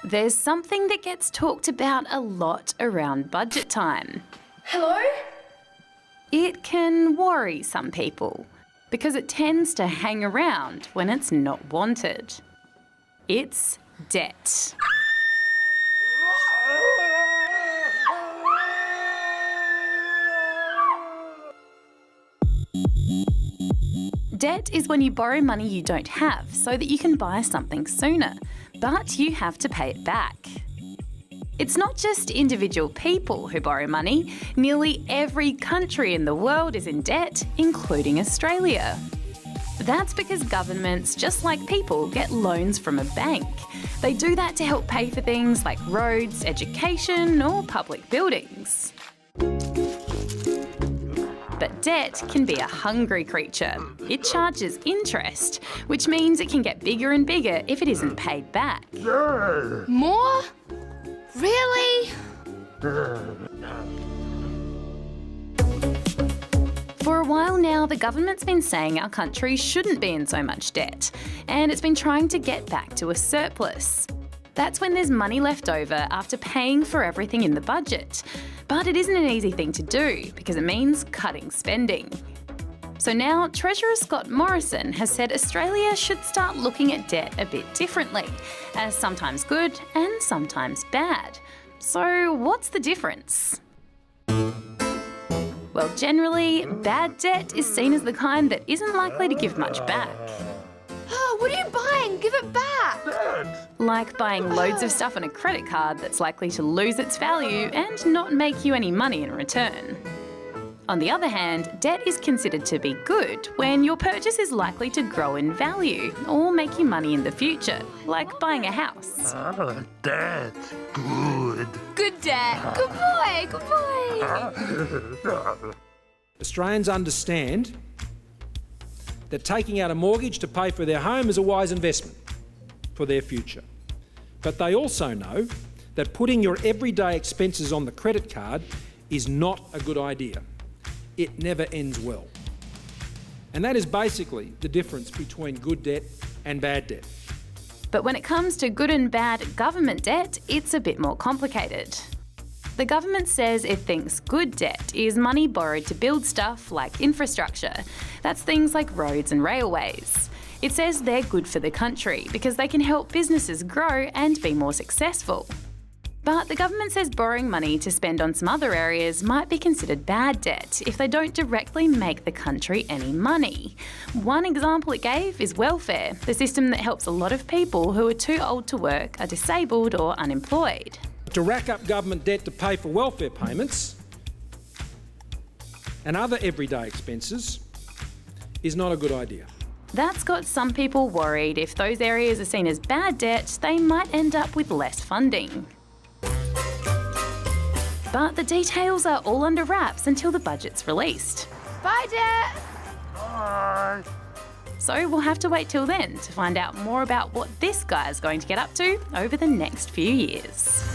There's something that gets talked about a lot around budget time. Hello? It can worry some people because it tends to hang around when it's not wanted. It's debt. Debt is when you borrow money you don't have so that you can buy something sooner, but you have to pay it back. It's not just individual people who borrow money. Nearly every country in the world is in debt, including Australia. That's because governments, just like people, get loans from a bank. They do that to help pay for things like roads, education, or public buildings. But debt can be a hungry creature. It charges interest, which means it can get bigger and bigger if it isn't paid back. More? Really? For a while now, the government's been saying our country shouldn't be in so much debt, and it's been trying to get back to a surplus. That's when there's money left over after paying for everything in the budget. But it isn't an easy thing to do because it means cutting spending. So now Treasurer Scott Morrison has said Australia should start looking at debt a bit differently, as sometimes good and sometimes bad. So what's the difference? Well, generally, bad debt is seen as the kind that isn't likely to give much back. Oh, what are you buying? Give it back! Like buying loads of stuff on a credit card that's likely to lose its value and not make you any money in return. On the other hand, debt is considered to be good when your purchase is likely to grow in value or make you money in the future, like buying a house. Debt. Good. Good debt. Good boy. Good boy. Australians understand that taking out a mortgage to pay for their home is a wise investment for their future. But they also know that putting your everyday expenses on the credit card is not a good idea. It never ends well. And that is basically the difference between good debt and bad debt. But when it comes to good and bad government debt, it's a bit more complicated. The government says it thinks good debt is money borrowed to build stuff like infrastructure. That's things like roads and railways. It says they're good for the country because they can help businesses grow and be more successful. But the government says borrowing money to spend on some other areas might be considered bad debt if they don't directly make the country any money. One example it gave is welfare, the system that helps a lot of people who are too old to work, are disabled or unemployed. To rack up government debt to pay for welfare payments and other everyday expenses is not a good idea. That's got some people worried if those areas are seen as bad debt, they might end up with less funding. But the details are all under wraps until the budget's released. Bye, debt. Bye. So we'll have to wait till then to find out more about what this guy is going to get up to over the next few years.